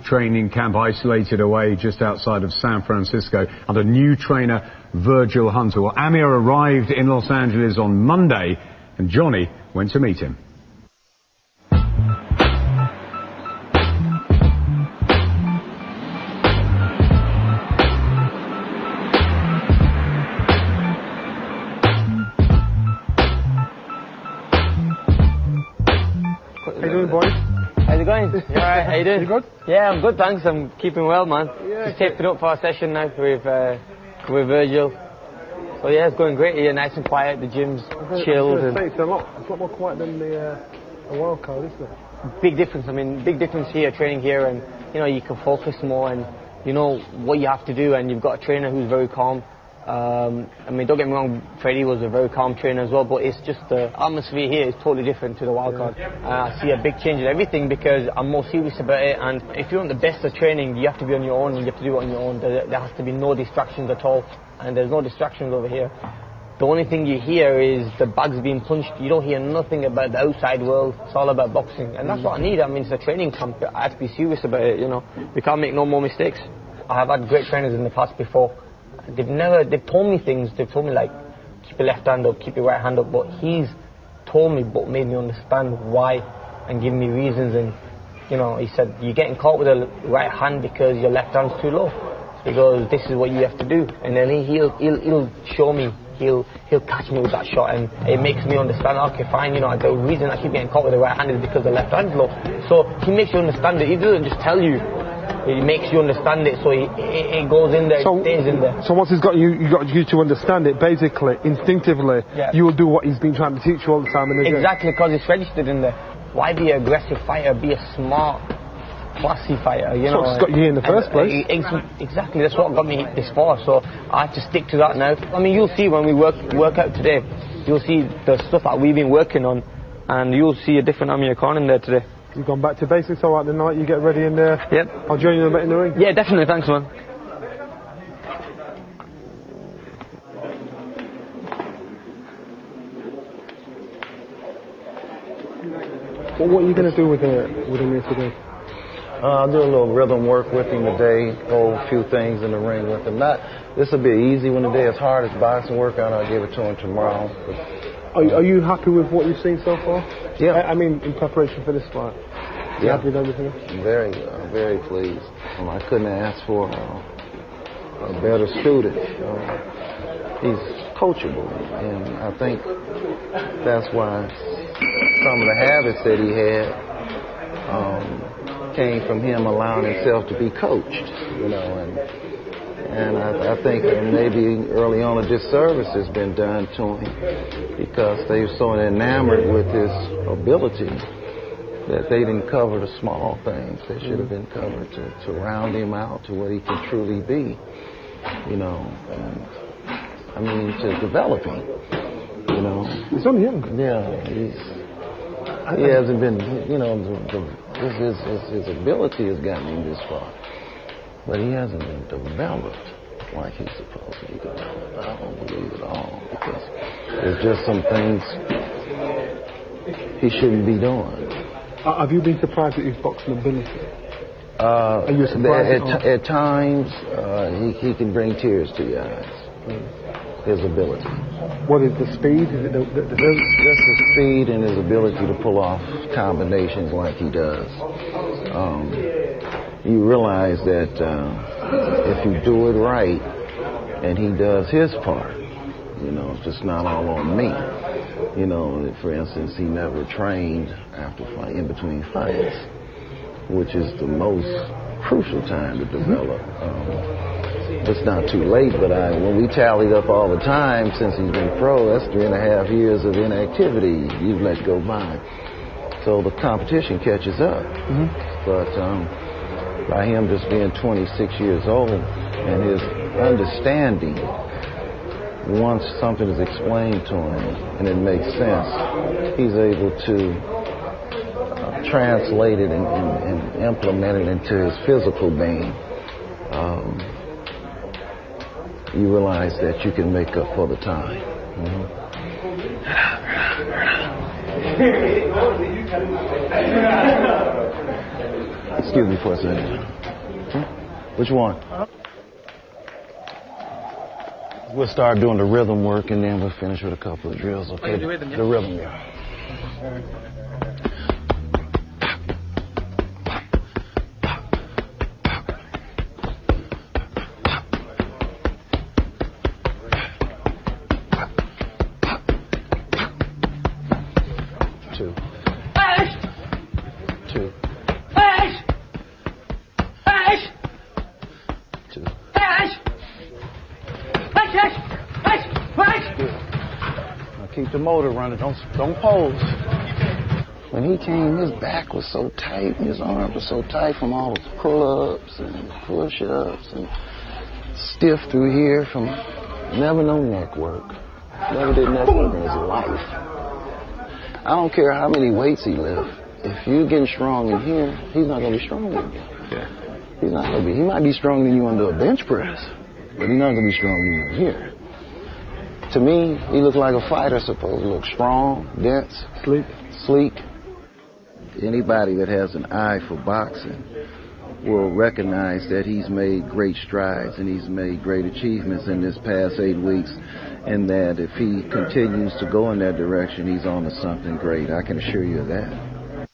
Training camp isolated away just outside of San Francisco under new trainer Virgil Hunter. Well, Amir arrived in Los Angeles on Monday and Johnny went to meet him. How you doing, boys? How's it going? You alright? How you doing? You good? Yeah, I'm good, thanks. I'm keeping well, man. Yeah, just taping up for our session now with Virgil. So yeah, it's going great here, nice and quiet. The gym's chilled. It's a lot more quiet than the wild card, isn't it? Big difference. I mean, big difference here, training here, and you know, you can focus more and you know what you have to do, and you've got a trainer who's very calm. I mean, don't get me wrong, Freddie was a very calm trainer as well, but it's just the atmosphere here is totally different to the wild card. I see a big change in everything because I'm more serious about it, and if you want the best of training, you have to be on your own, and you have to do it on your own. There has to be no distractions at all, and there's no distractions over here. The only thing you hear is the bags being punched. You don't hear nothing about the outside world. It's all about boxing, and that's what I need. I mean, it's a training camp. I have to be serious about it, you know. We can't make no more mistakes. I have had great trainers in the past before. They've told me things. They've told me like, keep your left hand up, keep your right hand up, but he's told me but made me understand why and give me reasons. And you know, he said, you're getting caught with the right hand because your left hand's too low. He goes, this is what you have to do. And then he'll show me, he'll catch me with that shot, and it makes me understand, okay, fine, you know, the reason I keep getting caught with the right hand is because the left hand's low. So he makes you understand it. He doesn't just tell you. He makes you understand it, so it goes in there, it stays in there. So once he's got you to understand it, basically, instinctively, you will do what he's been trying to teach you all the time in the gym. Exactly, because it's registered in there. Why be an aggressive fighter? Be a smart, classy fighter, you know. That's what's got you here in the first place. Exactly, that's what got me this far, so I have to stick to that now. I mean, you'll see when we work out today, you'll see the stuff that we've been working on, and you'll see a different Amir Khan in there today. You've gone back to basics, all right, tonight, you get ready in there. Yep. I'll join you in the ring. Yeah, definitely, thanks, man. Well, what are you going to do with him here today? I'll do a little rhythm work with him today, go a few things in the ring with him. This will be an easy one today. As hard as boxing workout, I'll give it to him tomorrow. Are you happy with what you've seen so far? Yeah. I mean, in preparation for this fight. You happy with everything? Very pleased. I couldn't ask for a better student. He's coachable, and I think that's why some of the habits that he had came from him allowing himself to be coached, you know, and I think maybe early on a disservice has been done to him because they were so enamored with his ability that they didn't cover the small things that should have been covered to round him out to what he can truly be, you know, and I mean, to develop him, you know. He's only young. Yeah, he hasn't been, you know, his ability has gotten him this far, but he hasn't been developed like he's supposed to be developed. I don't believe at all, because there's just some things he shouldn't be doing. Have you been surprised at his boxing ability? Are you surprised? At times, he can bring tears to your eyes. His ability. What is the speed? Is it just the speed and his ability to pull off combinations like he does. You realize that if you do it right and he does his part, you know, it's just not all on me. You know, for instance, he never trained after fight, in between fights, which is the most crucial time to develop. It's not too late, but when we tallied up all the time since he's been pro, that's 3.5 years of inactivity you've let go by. So the competition catches up. But by him just being 26 years old and his understanding, once something is explained to him and it makes sense, he's able to translate it and implement it into his physical being. You realize that you can make up for the time. Excuse me for a second. Which one? We'll start doing the rhythm work, and then we'll finish with a couple of drills, okay? The rhythm, yeah. The rhythm, yeah. Keep the motor running. Don't pose. When he came, his back was so tight, and his arms were so tight from all those pull-ups and push-ups, and stiff through here from never no neck work. Never did neck work in his life. I don't care how many weights he lifts. If you're getting strong in here, he's not going to be strong in you. Yeah. He's not going to be. He might be stronger than you under a bench press, but he's not going to be stronger than you in here. To me, he looked like a fighter supposed to look strong, dense, sleek. Anybody that has an eye for boxing will recognize that he's made great strides and he's made great achievements in this past 8 weeks, and that if he continues to go in that direction, he's on to something great. I can assure you of that.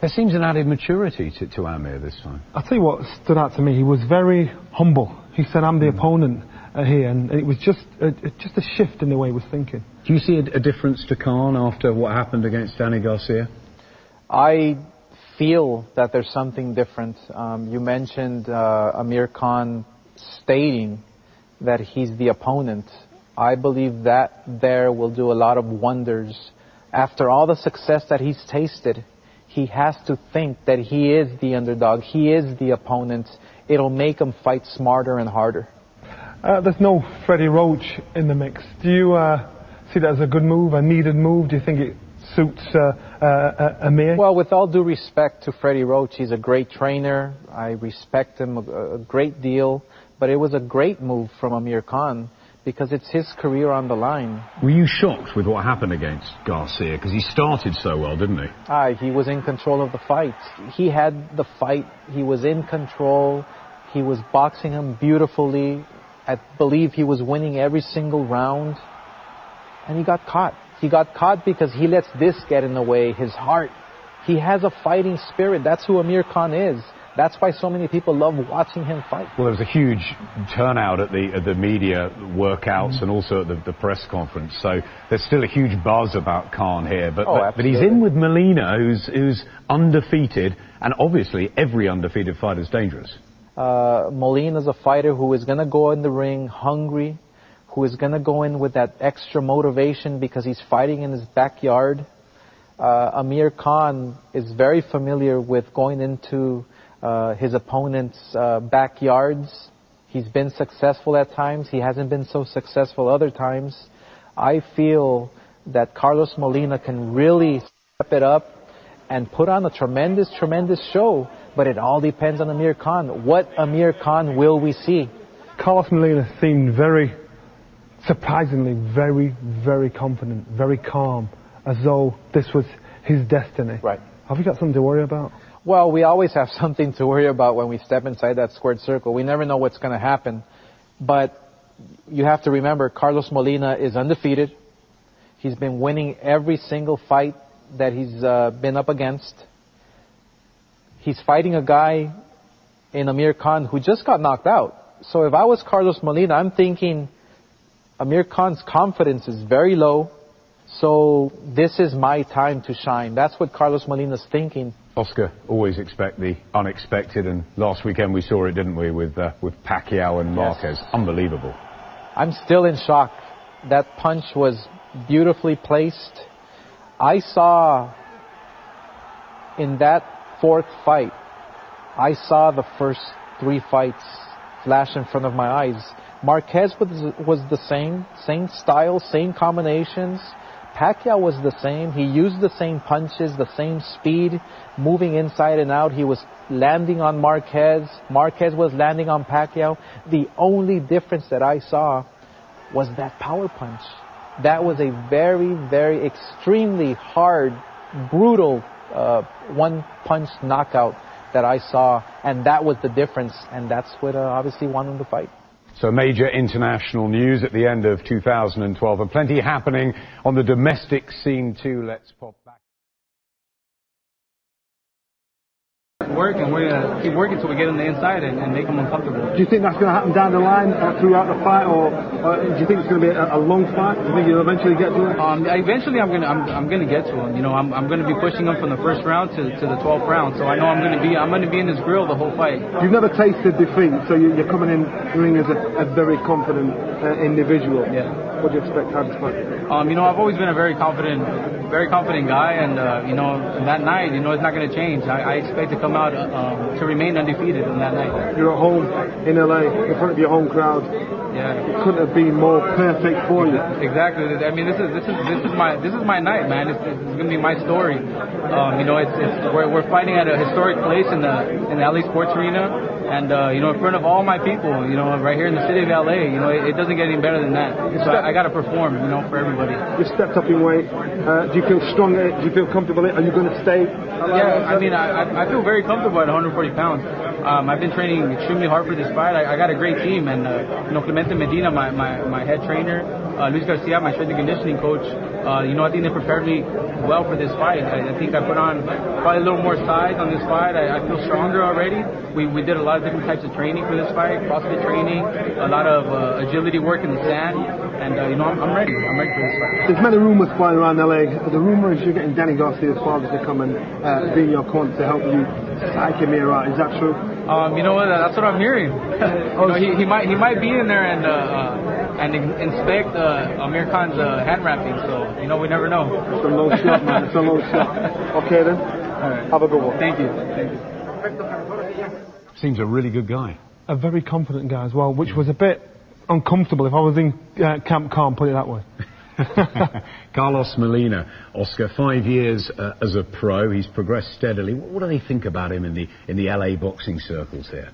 There seems an added maturity to Amir this time. I'll tell you what stood out to me. He was very humble. He said, I'm the opponent here, and it was just a shift in the way he was thinking. Do you see a difference to Khan after what happened against Danny Garcia? I feel that there's something different. You mentioned Amir Khan stating that he's the opponent. I believe that there will do a lot of wonders. After all the success that he's tasted, he has to think that he is the underdog, he is the opponent. It'll make him fight smarter and harder. There's no Freddie Roach in the mix. Do you see that as a good move, a needed move? Do you think it suits Amir? Well, with all due respect to Freddie Roach, he's a great trainer. I respect him a great deal. But it was a great move from Amir Khan because it's his career on the line. Were you shocked with what happened against Garcia? Because he started so well, didn't he? He was in control of the fight. He had the fight. He was in control. He was boxing him beautifully. I believe he was winning every single round. And he got caught. He got caught because he lets this get in the way, his heart. He has a fighting spirit. That's who Amir Khan is. That's why so many people love watching him fight. Well, there was a huge turnout at the media workouts and also at the press conference. So there's still a huge buzz about Khan here. But he's in with Molina, who's undefeated. And obviously, every undefeated fighter is dangerous. Molina's a fighter who is going to go in the ring hungry, who is going to go in with that extra motivation because he's fighting in his backyard. Amir Khan is very familiar with going into his opponent's backyards. He's been successful at times. He hasn't been so successful other times. I feel that Carlos Molina can really step it up and put on a tremendous, tremendous show. But it all depends on Amir Khan. What Amir Khan will we see? Carlos Molina seemed very, surprisingly, very, very confident, very calm, as though this was his destiny. Right. Have you got something to worry about? Well, we always have something to worry about when we step inside that squared circle. We never know what's going to happen. But you have to remember, Carlos Molina is undefeated. He's been winning every single fight that he's been up against. He's fighting a guy in Amir Khan who just got knocked out. So if I was Carlos Molina, I'm thinking Amir Khan's confidence is very low. So this is my time to shine. That's what Carlos Molina's thinking. Oscar, always expect the unexpected, and last weekend we saw it, didn't we, with Pacquiao and Marquez. Yes. Unbelievable. I'm still in shock. That punch was beautifully placed. I saw in that fourth fight, I saw the first 3 fights flash in front of my eyes. Marquez was the same style, same combinations. Pacquiao was the same. He used the same punches, the same speed, moving inside and out. He was landing on Marquez. Marquez was landing on Pacquiao. The only difference that I saw was that power punch. That was a very, very extremely hard, brutal one-punch knockout that I saw, and that was the difference, and that's what obviously won him the fight. So major international news at the end of 2012, and plenty happening on the domestic scene too. Let's pop back. Work, and we're going to keep working until we get on the inside and make them uncomfortable. Do you think that's going to happen down the line throughout the fight, or do you think it's going to be a long fight? Do you think you'll eventually get to it? Eventually, I'm going to get to him. You know, I'm going to be pushing him from the first round to the 12th round. So I know I'm going to be in his grill the whole fight. You've never tasted defeat, so you're coming in the ring as a very confident individual. Yeah. What do you expect to have this fight? You know, I've always been a very confident guy, and you know, that night, you know, it's not going to change. I expect to come out to remain undefeated on that night. You're at home in LA in front of your home crowd. Yeah, it couldn't have been more perfect for you. Exactly. I mean, this is my night, man. It's going to be my story. You know, we're fighting at a historic place in the LA Sports Arena. And, you know, in front of all my people, you know, right here in the city of LA, you know, it doesn't get any better than that. So I got to perform, you know, for everybody. You stepped up in weight. Do you feel stronger? Do you feel comfortable? Are you going to stay? Yeah, I mean, I feel very comfortable at 140 pounds. I've been training extremely hard for this fight. I got a great team. And, you know, Clemente Medina, my head trainer, Luis Garcia, my strength and conditioning coach, you know, I think they prepared me well for this fight. I think I put on probably a little more size on this fight. I feel stronger already. We did a lot of different types of training for this fight, CrossFit training, a lot of agility work in the sand, and you know, I'm ready. I'm ready for this fight. There's many rumors flying around LA. The rumor is you're getting Danny Garcia's father to come and be in your corner to help you psych Amir out. Is that true? You know what? That's what I'm hearing. You know, he might be in there and inspect Amir Khan's hand wrapping. So you know, we never know. It's a low shot, man. It's a low shot. Okay then. All right. Have a good one. Thank you. Thank you. Seems a really good guy. A very confident guy as well, which was a bit uncomfortable if I was in Camp Khan, put it that way. Carlos Molina, Oscar, 5 years as a pro. He's progressed steadily. What do they think about him in the LA boxing circles here?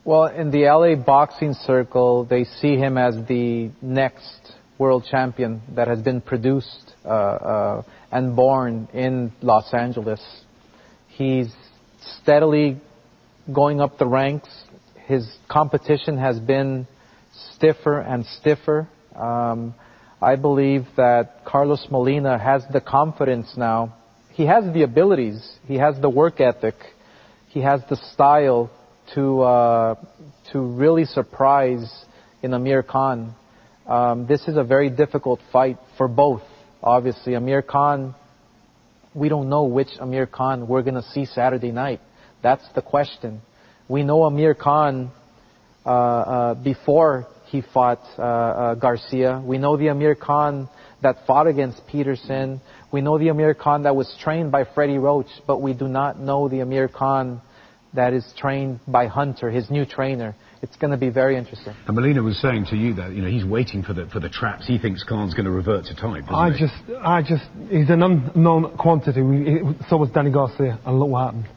Well, in the LA boxing circle, they see him as the next world champion that has been produced and born in Los Angeles. He's steadily going up the ranks. His competition has been stiffer and stiffer. I believe that Carlos Molina has the confidence now. He has the abilities. He has the work ethic. He has the style to really surprise in Amir Khan. This is a very difficult fight for both. Obviously, Amir Khan, we don't know which Amir Khan we're going to see Saturday night. That's the question. We know Amir Khan before he fought Garcia. We know the Amir Khan that fought against Peterson. We know the Amir Khan that was trained by Freddie Roach, but we do not know the Amir Khan that is trained by Hunter, his new trainer. It's going to be very interesting. And Molina was saying to you that, you know, he's waiting for the traps. He thinks Khan's going to revert to type. He's an unknown quantity. So was Danny Garcia, and look what happened.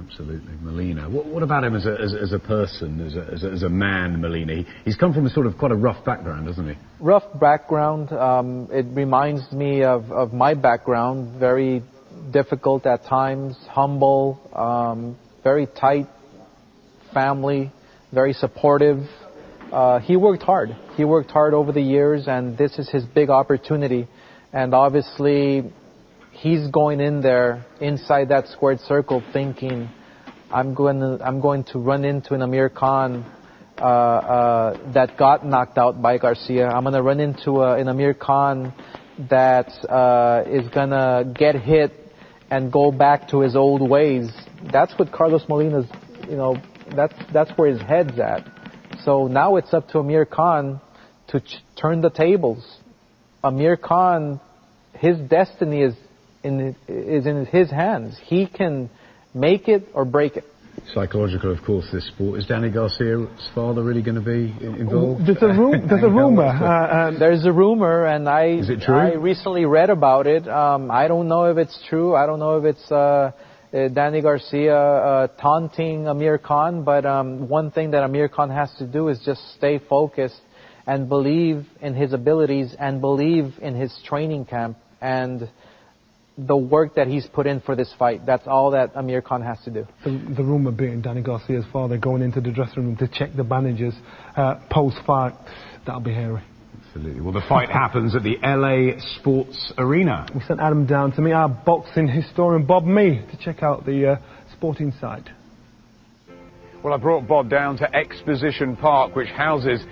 Absolutely, Molina. What about him as a person, as a man, Molina? He's come from a sort of quite a rough background, hasn't he? Rough background. It reminds me of my background. Very difficult at times, humble, very tight family, very supportive. He worked hard. He worked hard over the years, and this is his big opportunity. And obviously, he's going in there inside that squared circle thinking, I'm going to run into an Amir Khan that got knocked out by Garcia. I'm going to run into an Amir Khan that is going to get hit and go back to his old ways. That's what Carlos Molina's, you know, that's where his head's at. So now it's up to Amir Khan to turn the tables. Amir Khan, his destiny is in his hands. He can make it or break it. Psychological, of course, this sport. Is Danny Garcia's father really going to be involved? There's a rumor. There's a rumor, and Is it true? I recently read about it. I don't know if it's true. I don't know if it's Danny Garcia taunting Amir Khan, but one thing that Amir Khan has to do is just stay focused and believe in his abilities and believe in his training camp. And the work that he's put in for this fight. That's all that Amir Khan has to do. The rumour being Danny Garcia's father going into the dressing room to check the bandages post-fight, that'll be hairy. Absolutely. Well, the fight happens at the LA Sports Arena. We sent Adam down to meet our boxing historian Bob Mee to check out the sporting side. Well, I brought Bob down to Exposition Park, which houses